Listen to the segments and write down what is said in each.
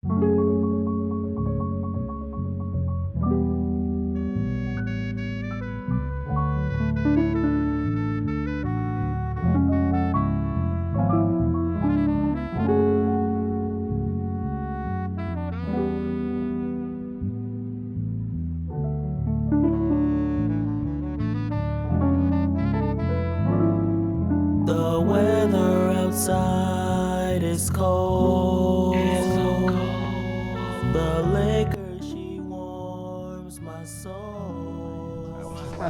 The weather outside is cold. The liquor, she warms my soul. I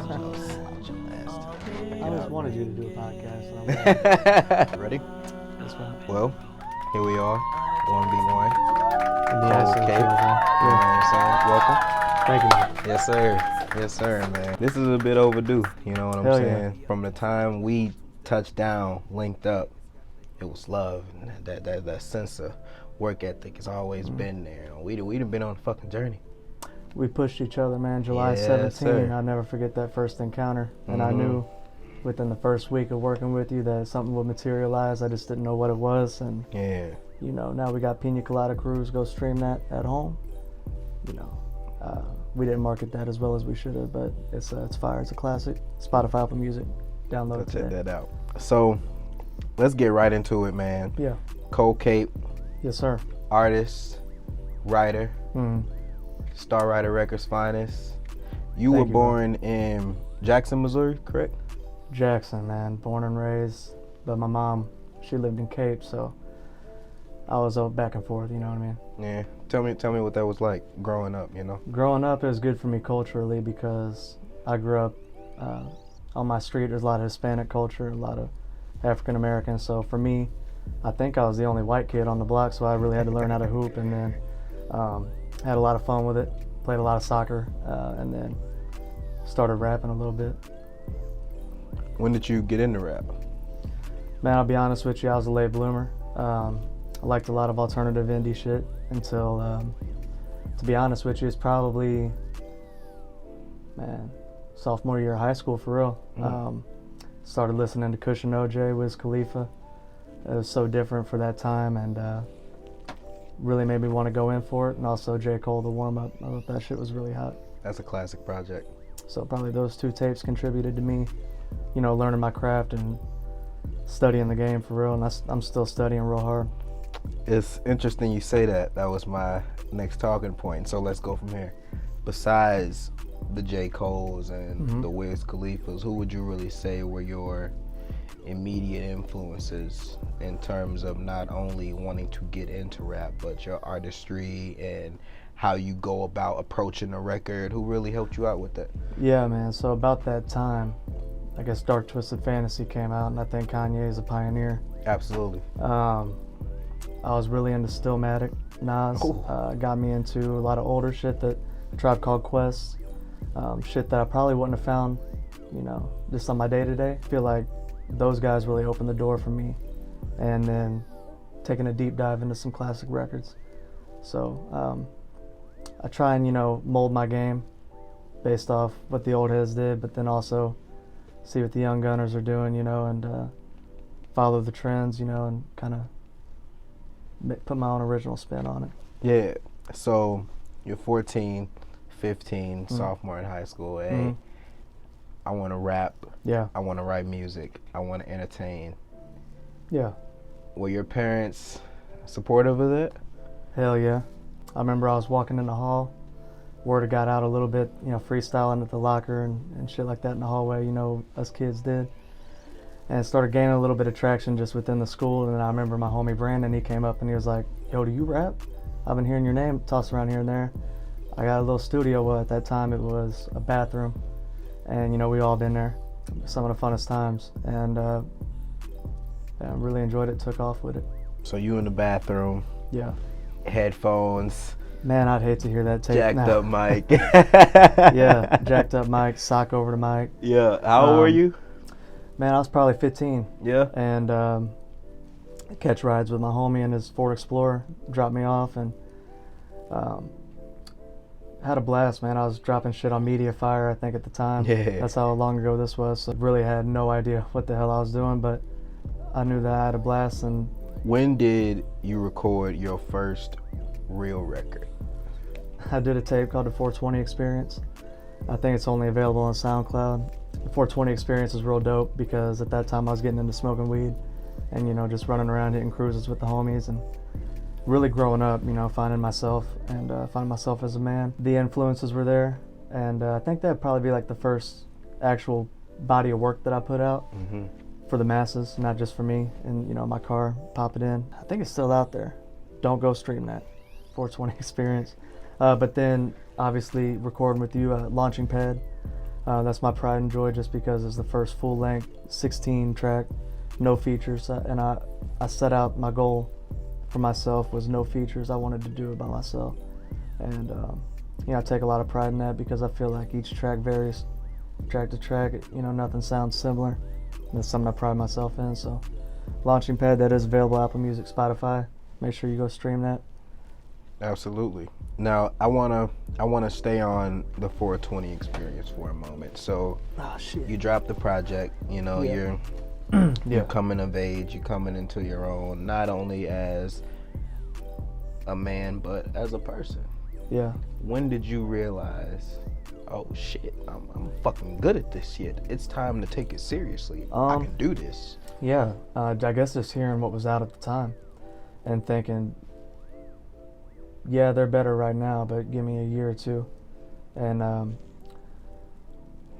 always wanted you to do a podcast. And I'm glad. Ready? That's right. Well, here we are, 1v1. Yeah, Okay. You know what I'm saying? Welcome. Thank you, man. Yes, sir. Yes, sir, man. This is a bit overdue, you know what I'm Hell saying? From the time we touched down, linked up, it was love. And that sense of work ethic has always been there. We done been on a fucking journey. We pushed each other, man. July Yes, 17, sir. I'll never forget that first encounter. And I knew within the first week of working with you that something would materialize. I just didn't know what it was. And, Yeah. you know, now we got Pina Colada Cruise. Go stream that at home. You know, we didn't market that as well as we should have, but it's fire. It's a classic. Spotify, Apple Music. Download it Check today. that out. So, let's get right into it, man. Yeah. Cold Cape, Yes, sir. artist, writer, starwriterrecords finest. You were Thank you, born in Jackson, Missouri, correct? Jackson, man. Born and raised. But my mom, she lived in Cape, so I was back and forth, you know what I mean? Yeah. Tell me what that was like growing up, you know? Growing up, it was good for me culturally because I grew up on my street. There's a lot of Hispanic culture, a lot of African Americans. So for me, I think I was the only white kid on the block, so I really had to learn how to hoop, and then had a lot of fun with it. Played a lot of soccer, and then started rapping a little bit. When did you get into rap? Man, I'll be honest with you, I was a late bloomer. I liked a lot of alternative indie shit until, to be honest with you, it's probably, man, sophomore year of high school for real. Started listening to Kush and OJ, Wiz Khalifa. It was so different for that time, and really made me want to go in for it. And also J. Cole, The Warm Up. I thought that shit was really hot. That's a classic project. So probably those two tapes contributed to me, you know, learning my craft and studying the game for real. And I'm still studying real hard. It's interesting you say that. That was my next talking point. So let's go from here. Besides the J. Coles and the Wiz Khalifas, who would you really say were your immediate influences in terms of not only wanting to get into rap, but your artistry and how you go about approaching a record? Who really helped you out with that? Yeah, man. So about that time, I guess Dark Twisted Fantasy came out, and I think Kanye is a pioneer. Absolutely. I was really into Stillmatic. Nas got me into a lot of older shit that Tribe Called Quest, shit that I probably wouldn't have found, you know, just on my day-to-day. I feel like those guys really opened the door for me, and then taking a deep dive into some classic records. So I try and, you know, mold my game based off what the old heads did, but then also see what the young gunners are doing, you know, and follow the trends, you know, and kind of put my own original spin on it. Yeah. So you're 14, 15, sophomore in high school. Hey, I want to rap. Yeah. I want to write music. I want to entertain. Yeah. Were your parents supportive of that? Hell yeah. I remember I was walking in the hall. Word got out a little bit, you know, freestyling at the locker and shit like that in the hallway, you know, us kids did. And it started gaining a little bit of traction just within the school. And then I remember my homie Brandon, he came up and he was like, yo, do you rap? I've been hearing your name tossed around here and there. I got a little studio. Well, at that time it was a bathroom. And, you know, we all been there. Some of the funnest times. And I really enjoyed it, took off with it. So you in the bathroom, Yeah. headphones, Man, I'd hate to hear that tape. jacked up mic. Yeah, jacked up mic, sock over the mic. Yeah. How old were you? Man, I was probably 15. Yeah. And catch rides with my homie in his Ford Explorer, dropped me off, and had a blast, man. I was dropping shit on Mediafire, I think, at the time. Yeah. That's how long ago this was. So really had no idea what the hell I was doing, but I knew that I had a blast. And When did you record your first real record? I did a tape called the 420 Experience. I think it's only available on SoundCloud. The 420 Experience is real dope because at that time I was getting into smoking weed and, you know, just running around hitting cruises with the homies and really growing up, you know, finding myself and finding myself as a man. The influences were there, and I think that'd probably be like the first actual body of work that I put out for the masses, not just for me and, you know, my car, pop it in. I think it's still out there. Don't go stream that 420 Experience. But then obviously recording with you, Launching Pad. That's my pride and joy just because it's the first full length 16 track, no features. And I set out my goal for myself was no features. I wanted to do it by myself. And you know, I take a lot of pride in that because I feel like each track varies track to track. You know, nothing sounds similar. That's something I pride myself in. So Launching Pad, that is available Apple Music, Spotify. Make sure you go stream that. Absolutely. Now I wanna stay on the 420 Experience for a moment. So you dropped the project, you know, you're coming of age, you're coming into your own, not only as a man but as a person. Yeah. When did you realize, oh shit, I'm fucking good at this shit. It's time to take it seriously. I can do this. Yeah, I guess just hearing what was out at the time and thinking, yeah, they're better right now, but give me a year or two. And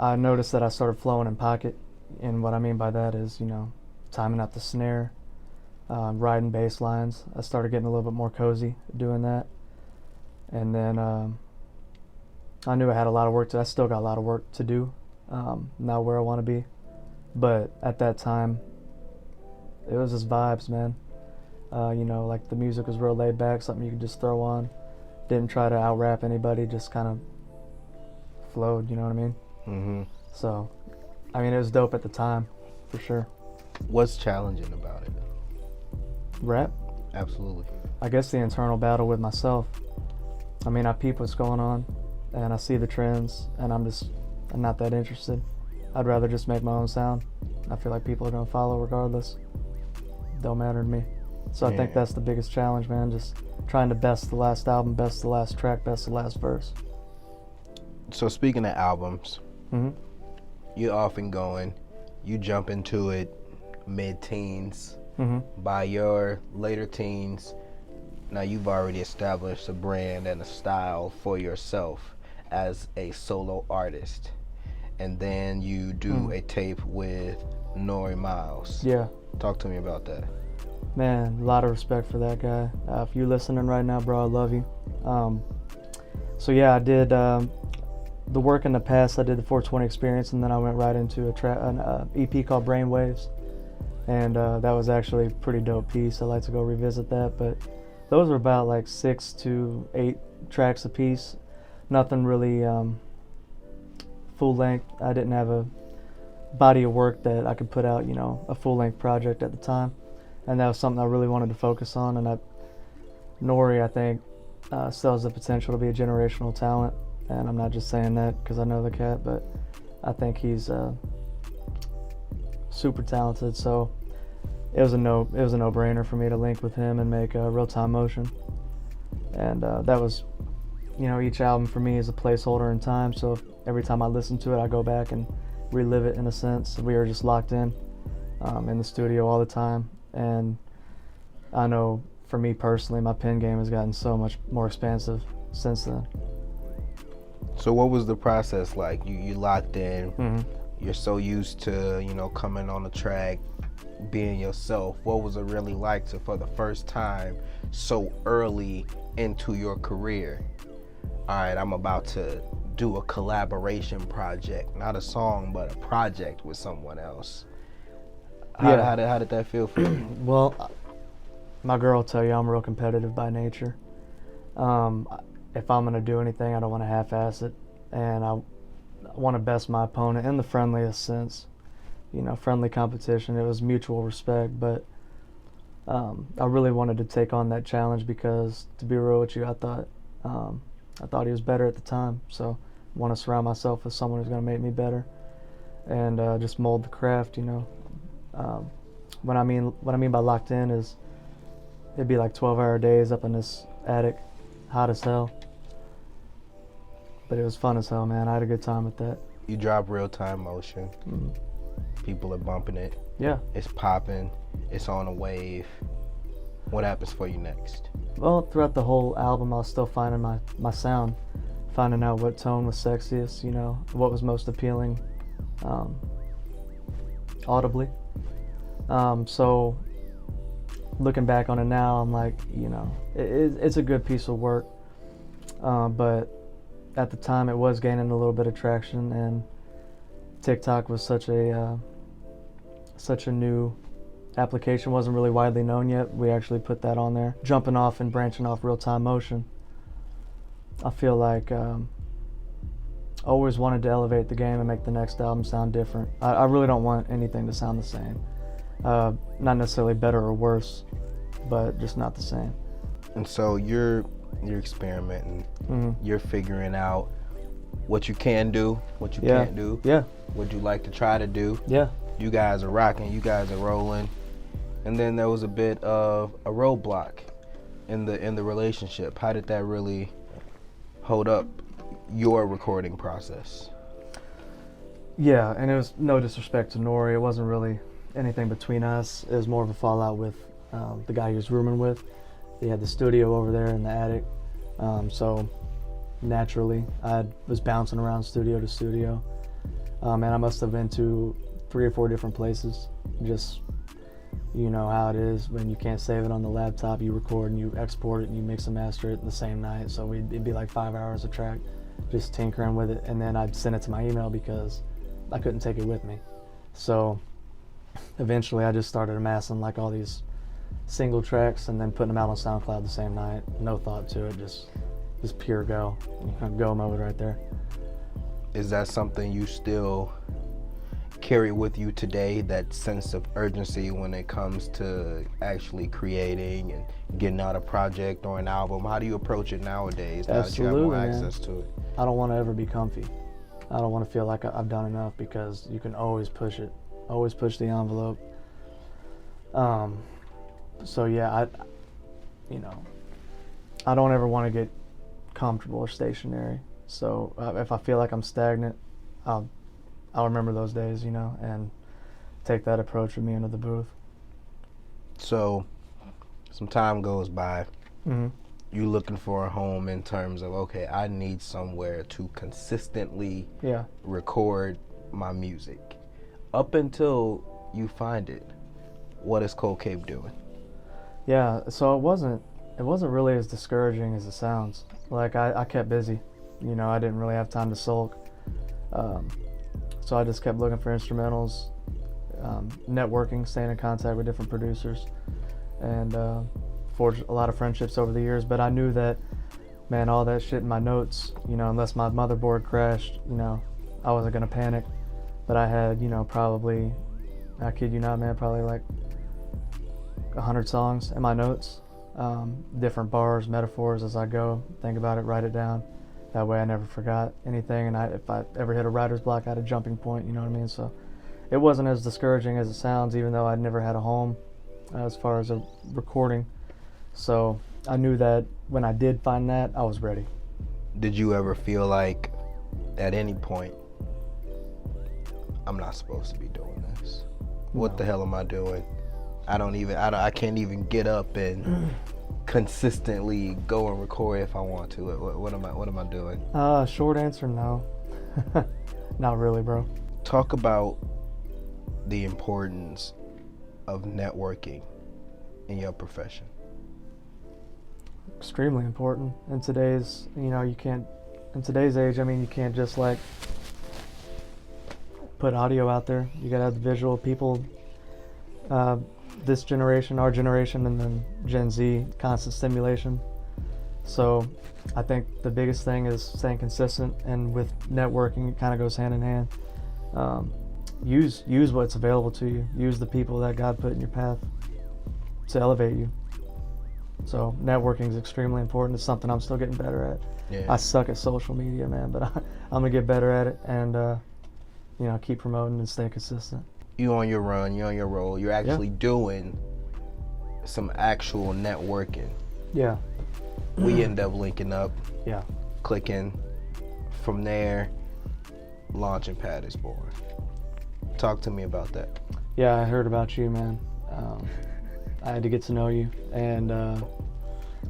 I noticed that I started flowing in pocket. And what I mean by that is, you know, timing out the snare, riding bass lines. I started getting a little bit more cozy doing that. And then I knew I had a lot of work I still got a lot of work to do, not where I want to be. But at that time, it was just vibes, man. You know, like the music was real laid back, something you could just throw on. Didn't try to out-rap anybody, just kind of flowed, you know what I mean? So, I mean, it was dope at the time, for sure. What's challenging about it? Rap? Absolutely. I guess the internal battle with myself. I mean, I peep what's going on, and I see the trends, and I'm not that interested. I'd rather just make my own sound. I feel like people are gonna follow regardless. Don't matter to me. So I think that's the biggest challenge, man. Just trying to best the last album, best the last track, best the last verse. So speaking of albums, you're often you jump into it mid-teens. By your later teens, now you've already established a brand and a style for yourself as a solo artist. And then you do a tape with Nori Miles. Yeah. Talk to me about that. Man, a lot of respect for that guy. If you're listening right now, bro, I love you. So yeah, I did the work in the past. I did the 420 Experience, and then I went right into an EP called Brainwaves, and that was actually a pretty dope piece. I like to go revisit that, but those were about like 6 to 8 tracks a piece. Nothing really full length. I didn't have a body of work that I could put out, you know, a full length project at the time. And that was something I really wanted to focus on. And Nori, I think, still has the potential to be a generational talent. And I'm not just saying that because I know the cat, but I think he's super talented. So it was a no-brainer for me to link with him and make Real Time Motion. And that was, you know, each album for me is a placeholder in time. So every time I listen to it, I go back and relive it in a sense. We were just locked in the studio all the time. And I know for me personally, my pen game has gotten so much more expansive since then. So what was the process like? You locked in, you're so used to, you know, coming on the track, being yourself. What was it really like to, for the first time, so early into your career, all right, I'm about to do a collaboration project, not a song, but a project with someone else. How did that feel for you? Well, my girl will tell you I'm real competitive by nature. If I'm gonna do anything, I don't want to half-ass it, and I want to best my opponent in the friendliest sense. You know, friendly competition. It was mutual respect, but I really wanted to take on that challenge because, to be real with you, I thought he was better at the time. So I want to surround myself with someone who's gonna make me better, and just mold the craft. You know. What I mean by locked in is it'd be like 12-hour days up in this attic, hot as hell. But it was fun as hell, man. I had a good time with that. You drop Real Time Motion. Mm. People are bumping it. Yeah. It's popping. It's on a wave. What happens for you next? Well, throughout the whole album, I was still finding my sound, finding out what tone was sexiest, you know, what was most appealing audibly. So looking back on it now, I'm like, you know, it's a good piece of work. But at the time, it was gaining a little bit of traction, and TikTok was such a new application, wasn't really widely known yet. We actually put that on there. Jumping off and branching off Real Time Motion. I feel like always wanted to elevate the game and make the next album sound different. I really don't want anything to sound the same. Not necessarily better or worse, but just not the same. And so you're experimenting. Mm-hmm. You're figuring out what you can do, what you Yeah. can't do, Yeah, what you like to try to do. yeah. You guys are rocking, you guys are rolling. And then there was a bit of a roadblock in the relationship. How did that really hold up your recording process? Yeah, and it was no disrespect to Nori. It wasn't really anything between us. It was more of a fallout with the guy he was rooming with. He had the studio over there in the attic. So naturally, I was bouncing around studio to studio. And I must have been to 3 or 4 different places. Just, you know how it is when you can't save it on the laptop, you record and you export it and you mix and master it the same night. So it'd be like 5 hours a track, just tinkering with it. And then I'd send it to my email because I couldn't take it with me. So eventually I just started amassing like all these single tracks and then putting them out on SoundCloud the same night. No thought to it, just pure go. Go mode right there. Is that something you still carry with you today, that sense of urgency when it comes to actually creating and getting out a project or an album? How do you approach it nowadays now that you have more access to it? I don't want to ever be comfy. I don't want to feel like I've done enough, because you can always push it, always push the envelope. So yeah, I don't ever want to get comfortable or stationary. So if I feel like I'm stagnant, I'll remember those days, you know, and take that approach with me into the booth. So some time goes by. Mm-hmm. You looking for a home in terms of, okay, I need somewhere to consistently record my music. Up until you find it, what is Cold Cape doing? Yeah, so it wasn't really as discouraging as it sounds. Like I kept busy, you know, I didn't really have time to sulk. So I just kept looking for instrumentals, networking, staying in contact with different producers, and forged a lot of friendships over the years. But I knew that, man, all that shit in my notes, you know, unless my motherboard crashed, you know, I wasn't gonna panic. But I had, you know, probably, I kid you not, man, probably like 100 songs in my notes, different bars, metaphors as I go, think about it, write it down. That way I never forgot anything, and if I ever hit a writer's block, I had a jumping point, you know what I mean? So it wasn't as discouraging as it sounds, even though I'd never had a home as far as a recording. So I knew that when I did find that, I was ready. Did you ever feel like at any point, I'm not supposed to be doing this? What the hell am I doing? I can't even get up and consistently go and record if I want to. What am I doing? Short answer, no. Not really, bro. Talk about the importance of networking in your profession. Extremely important in today's, you know, in today's age, I mean, you can't just like put audio out there. You gotta have the visual. People, this generation, our generation, and then Gen Z, constant stimulation. So I think the biggest thing is staying consistent, and with networking, it kind of goes hand in hand. Use what's available to you. Use the people that God put in your path to elevate you. So networking is extremely important. It's something I'm still getting better at. Yeah. I suck at social media, man, but I'm gonna get better at it, and you know, keep promoting and stay consistent. You on your run, you're on your roll, you're actually doing some actual networking. Yeah. we end up linking up, Yeah. clicking. From there, Launching Pad is born. Talk to me about that. Yeah, I heard about you, man. I had to get to know you, and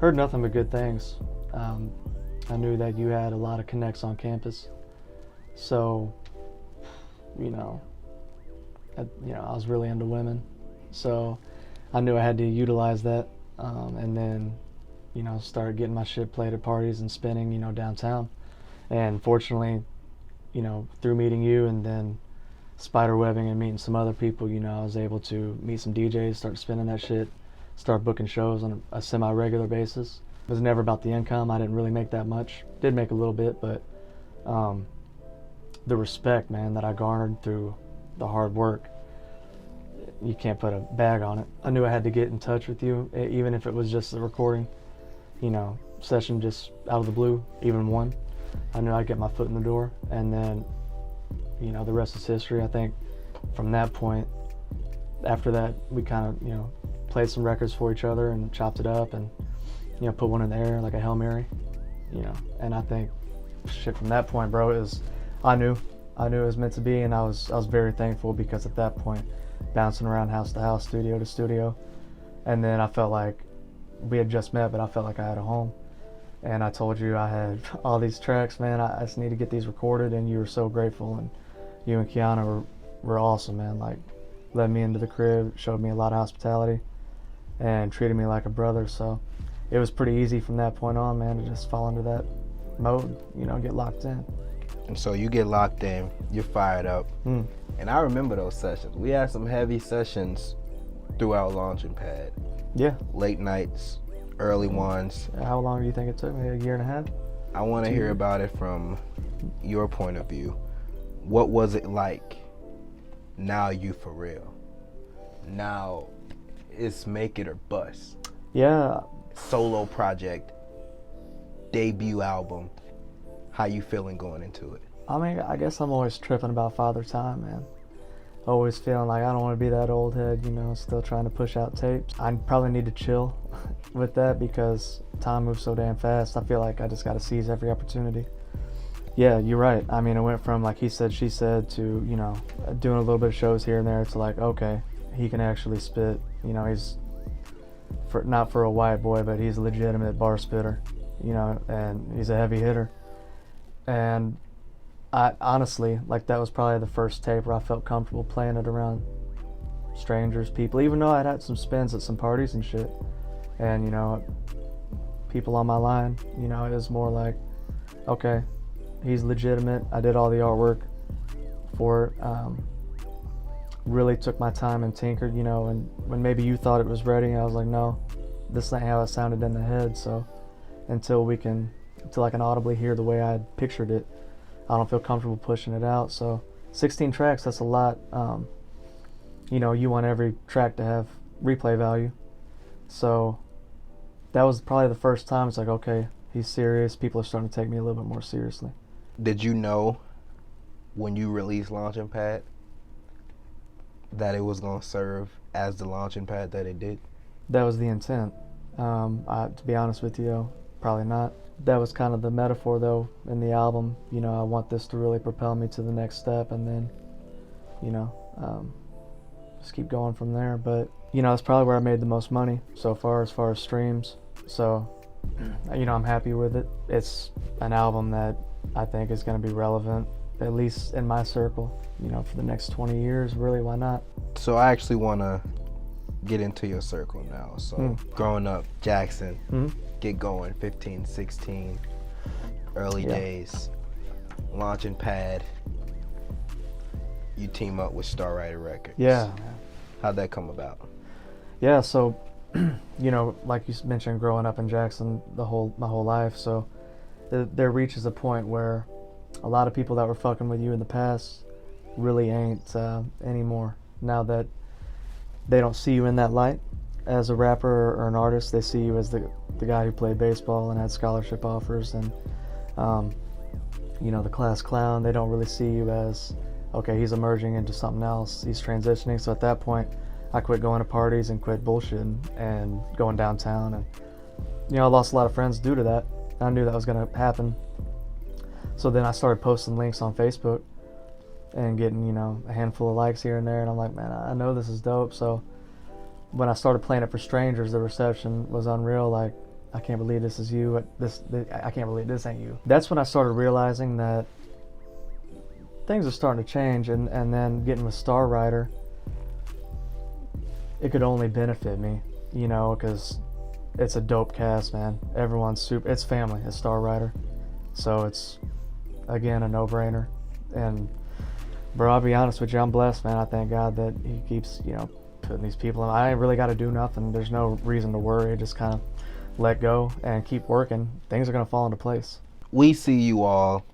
heard nothing but good things. I knew that you had a lot of connects on campus, so I was really into women, so I knew I had to utilize that, and then start getting my shit played at parties and spinning downtown. And fortunately, through meeting you and then spider webbing and meeting some other people, I was able to meet some DJs, start spinning that shit, start booking shows on a semi-regular basis. It was never about the income. I didn't really make that much. Did make a little bit, but the respect, man, that I garnered through the hard work, you can't put a bag on it. I knew I had to get in touch with you, even if it was just a recording, session just out of the blue, even one. I knew I'd get my foot in the door, and then, the rest is history. I think from that point, after that, we kind of, played some records for each other and chopped it up and, put one in the air like a Hail Mary, and I think shit from that point, bro, I knew it was meant to be, and I was very thankful because at that point, bouncing around house to house, studio to studio, and then I felt like we had just met, but I felt like I had a home. And I told you I had all these tracks, man. I just need to get these recorded, and you were so grateful. And you and Kiana were awesome, man. Like, let me into the crib, showed me a lot of hospitality, and treated me like a brother. So it was pretty easy from that point on, man, to just fall into that mode, get locked in. And so you get locked in, you're fired up. And I remember those sessions. We had some heavy sessions throughout Launching Pad. Yeah. Late nights, early ones. How long do you think it took me? A year and a half? I want to hear about it from your point of view. What was it like? Now you for real. Now it's make it or bust. Yeah. Solo project, debut album. How you feeling going into it? I mean, I guess I'm always tripping about Father Time, man. Always feeling like I don't want to be that old head, still trying to push out tapes. I probably need to chill with that because time moves so damn fast. I feel like I just got to seize every opportunity. Yeah, you're right. I mean, it went from like he said, she said to, doing a little bit of shows here and there to like, okay, he can actually spit. He's not for a white boy, but he's a legitimate bar spitter, and he's a heavy hitter. And I honestly, like, that was probably the first tape where I felt comfortable playing it around strangers, people, even though I'd had some spins at some parties and shit. And, people on my line, it was more like, okay, he's legitimate. I did all the artwork for it. Really took my time and tinkered, and when maybe you thought it was ready, I was like, no, this ain't how it sounded in the head. So until I can audibly hear the way I pictured it, I don't feel comfortable pushing it out. So 16 tracks, that's a lot. You want every track to have replay value. So that was probably the first time it's like, okay, he's serious. People are starting to take me a little bit more seriously. Did you know when you released Launching Pad that it was going to serve as the Launching Pad that it did? That was the intent. To be honest with you, probably not. That was kind of the metaphor, though, in the album. I want this to really propel me to the next step, and then, just keep going from there. But, it's probably where I made the most money so far as streams. So, I'm happy with it. It's an album that I think is going to be relevant, at least in my circle, for the next 20 years. Really, why not? So I actually want to get into your circle now. So growing up, Jackson, get going, 15, 16, early days, Launching Pad, you team up with Starwriterrecords. Yeah. How'd that come about? Yeah, so, like you mentioned, growing up in Jackson my whole life, so there reaches a point where a lot of people that were fucking with you in the past really ain't anymore. Now that they don't see you in that light as a rapper or an artist, they see you as the guy who played baseball and had scholarship offers and, the class clown. They don't really see you as, okay, he's emerging into something else. He's transitioning. So at that point, I quit going to parties and quit bullshitting and going downtown and you know, I lost a lot of friends due to that. I knew that was going to happen. So then I started posting links on Facebook and getting, you know, a handful of likes here and there. And I'm like, man, I know this is dope. So when I started playing it for strangers, the reception was unreal. Like, I can't believe this is you. I can't believe this ain't you. That's when I started realizing that things are starting to change. And then getting with Star Writer, it could only benefit me, you know, because it's a dope cast, man. Everyone's super. It's family. It's Star Writer. So it's, again, a no-brainer. And, bro, I'll be honest with you, I'm blessed, man. I thank God that he keeps, you know, putting these people in. I ain't really got to do nothing. There's no reason to worry. Just kind of let go and keep working. Things are going to fall into place. We see you all,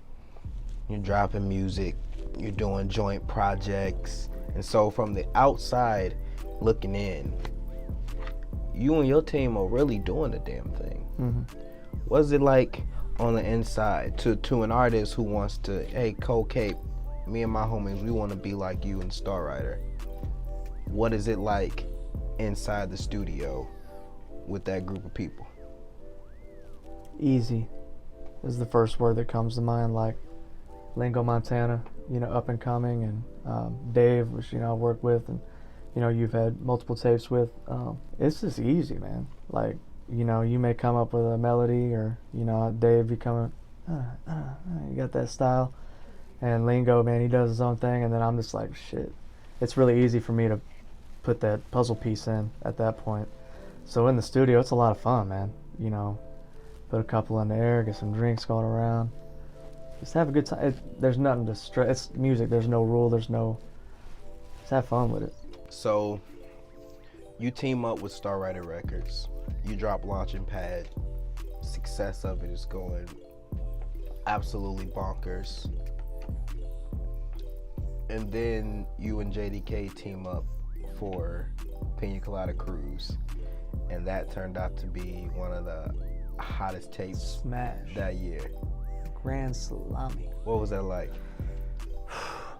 you're dropping music, you're doing joint projects. And so from the outside looking in, you and your team are really doing the damn thing. Mm-hmm. What's it like on the inside to an artist who wants to, hey, Cold Cape, me and my homies, we want to be like you and Star Writer? What is it like inside the studio with that group of people? Easy is the first word that comes to mind. Like Lingo Montana, you know, up and coming, and Dave, which, you know, I work with, and, you know, you've had multiple tapes with. It's just easy, man. Like, you know, you may come up with a melody, or, you know, Dave, you come you got that style. And Lingo, man, he does his own thing, and then I'm just like, shit. It's really easy for me to put that puzzle piece in at that point. So in the studio, it's a lot of fun, man. You know, put a couple in the air, get some drinks going around. Just have a good time. There's nothing to stress. It's music. There's no rule. Just have fun with it. So you team up with Starwriter Records. You drop Launching Pad. Success of it is going absolutely bonkers. And then you and JDK team up for Pina Colada Cruise. And that turned out to be one of the hottest tapes Smash. that year. Grand Salami. What was that like?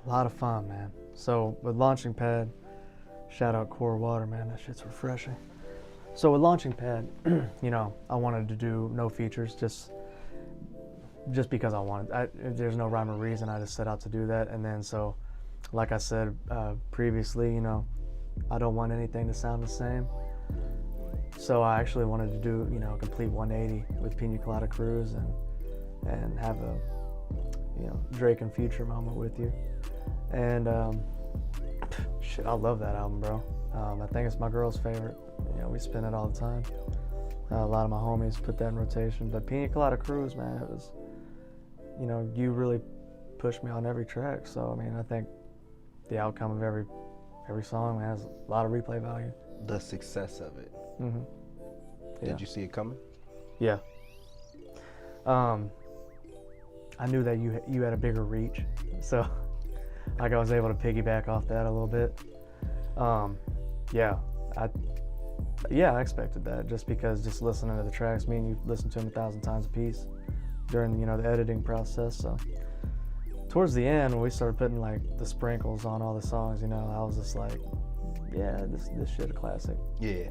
A lot of fun, man. So with Launching Pad, shout out Core Water, man. That shit's refreshing. So with Launching Pad, you know, I wanted to do no features, just because I wanted. There's no rhyme or reason. I just set out to do that. And then so, like I said previously, you know, I don't want anything to sound the same. So I actually wanted to do, you know, a complete 180 with Pina Colada Cruise, and have a, you know, Drake and Future moment with you. And shit, I love that album, bro. I think it's my girl's favorite. You know, we spin it all the time. A lot of my homies put that in rotation. But Pina Colada Cruise, man, it was, you know, you really pushed me on every track. So, I mean, I think the outcome of every song has a lot of replay value. The success of it. Mm-hmm. Yeah. Did you see it coming? Yeah. I knew that you had a bigger reach, so like I was able to piggyback off that a little bit. I expected that, just because just listening to the tracks, me and you listened to them 1,000 times a piece during, you know, the editing process. So towards the end, when we started putting like the sprinkles on all the songs, you know, I was just like, yeah, this shit a classic. Yeah,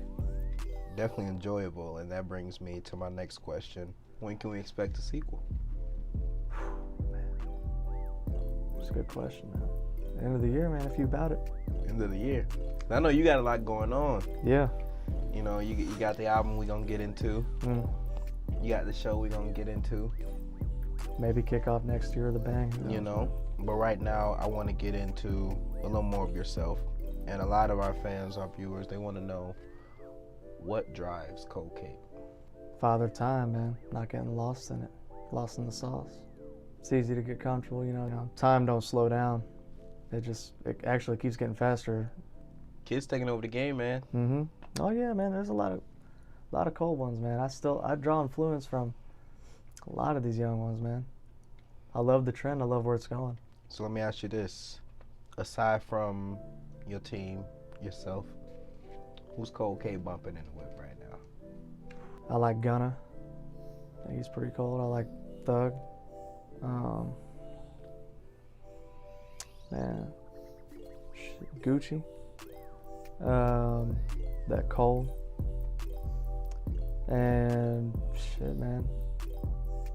definitely enjoyable. And that brings me to my next question. When can we expect a sequel? It's a good question, man. End of the year, man, if you about it. End of the year. I know you got a lot going on. Yeah. You know, you got the album we gonna get into. You got the show we gonna get into. Maybe kick off next year with a bang. You know, but right now I want to get into a little more of yourself. And a lot of our fans, our viewers, they want to know what drives Cold Cape. Father Time, man. Not getting lost in it. Lost in the sauce. It's easy to get comfortable, you know. Time don't slow down. It actually keeps getting faster. Kids taking over the game, man. Mm-hmm. Oh yeah, man. There's a lot of cold ones, man. I draw influence from a lot of these young ones, man. I love the trend. I love where it's going. So let me ask you this. Aside from your team, yourself, who's Cold Cape bumping in the whip right now? I like Gunna. I think he's pretty cold. I like Thug. Man. Gucci. That Cole. and shit, man.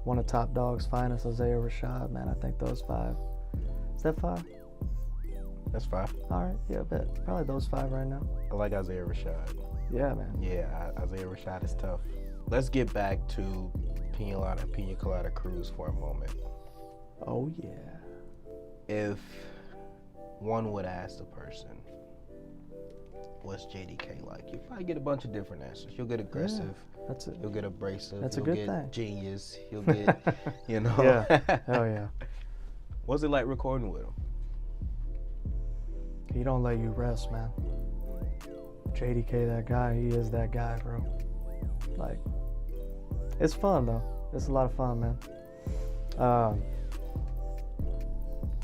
One of Top Dog's finest, Isaiah Rashad, man. I think those 5. Is that 5? That's 5. All right, yeah, I bet. Probably those 5 right now. I like Isaiah Rashad. Yeah, man. Yeah, Isaiah Rashad is tough. Let's get back to Pina Colada Cruz for a moment. Oh, yeah. If one would ask the person, what's JDK like? You'll probably get a bunch of different answers. You'll get aggressive. Yeah, that's it. You'll get abrasive. That's a you'll good get thing. Genius. You'll get, Yeah, hell yeah. What's it like recording with him? He don't let you rest, man. JDK, that guy, he is that guy, bro. Like, it's fun, though. It's a lot of fun, man.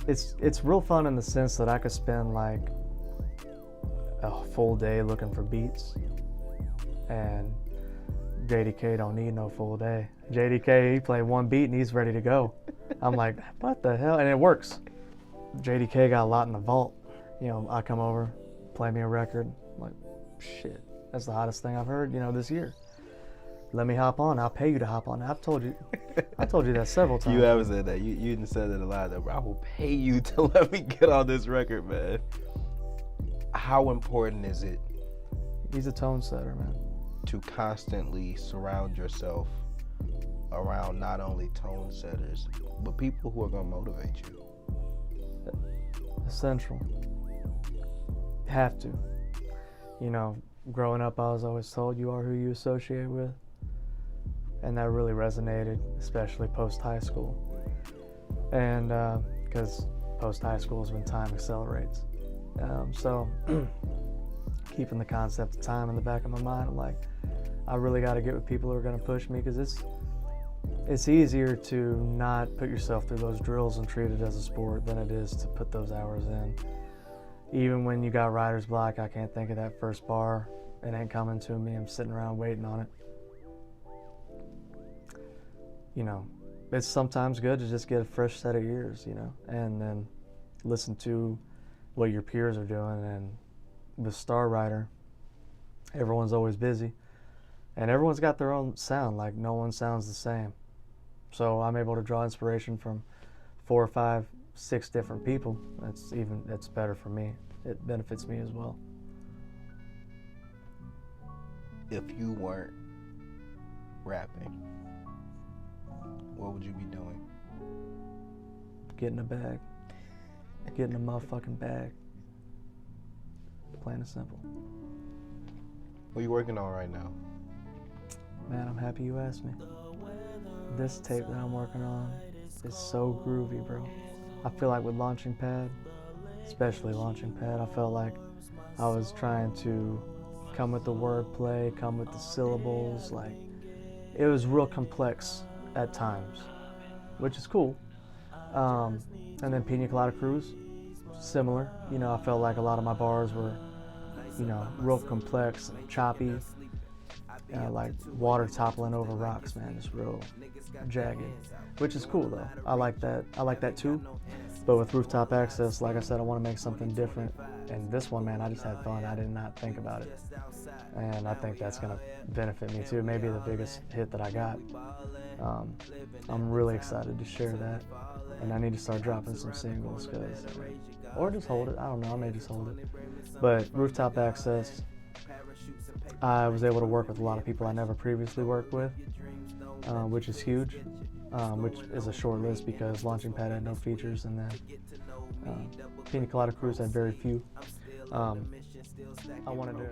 It's real fun in the sense that I could spend, like, a full day looking for beats. And JDK don't need no full day. JDK, he play one beat and he's ready to go. I'm like, what the hell? And it works. JDK got a lot in the vault. You know, I come over, play me a record. I'm like, shit, that's the hottest thing I've heard, this year. Let me hop on. I'll pay you to hop on. I told you that several times. You haven't said that. You didn't say that a lot, though, bro. I will pay you to let me get on this record, man. How important is it? He's a tone setter, man. To constantly surround yourself around not only tone setters, but people who are going to motivate you. Essential. Have to. Growing up, I was always told you are who you associate with. And that really resonated, especially post-high school. And because post-high school is when time accelerates. So keeping the concept of time in the back of my mind, I'm like, I really got to get with people who are going to push me, because it's easier to not put yourself through those drills and treat it as a sport than it is to put those hours in. Even when you got writer's block, I can't think of that first bar. It ain't coming to me. I'm sitting around waiting on it. It's sometimes good to just get a fresh set of ears, and then listen to what your peers are doing. And with Star Writer, everyone's always busy. And everyone's got their own sound, like no one sounds the same. So I'm able to draw inspiration from 4 or 5, 6 different people. That's better for me. It benefits me as well. If you weren't rapping, what would you be doing? Getting a bag. Getting a motherfucking bag. Plain and simple. What are you working on right now? Man, I'm happy you asked me. This tape that I'm working on is so groovy, bro. I feel like with Launching Pad, especially Launching Pad, I felt like I was trying to come with the wordplay, come with the syllables. Like, it was real complex at times, which is cool. And then Pina Colada Cruz, similar. I felt like a lot of my bars were, real complex and choppy. Like water toppling over rocks, man. It's real jagged, which is cool though. I like that too. But with Rooftop Access, like I said, I want to make something different. And this one, man, I just had fun. I did not think about it. And I think that's gonna benefit me too. Maybe the biggest hit that I got. I'm really excited to share that. And I need to start dropping some singles, or just hold it. I don't know, I may just hold it. But Rooftop Access, I was able to work with a lot of people I never previously worked with, which is huge, which is a short list because Launching Pad had no features, and then Pina Colada Cruz had very few. I wanted to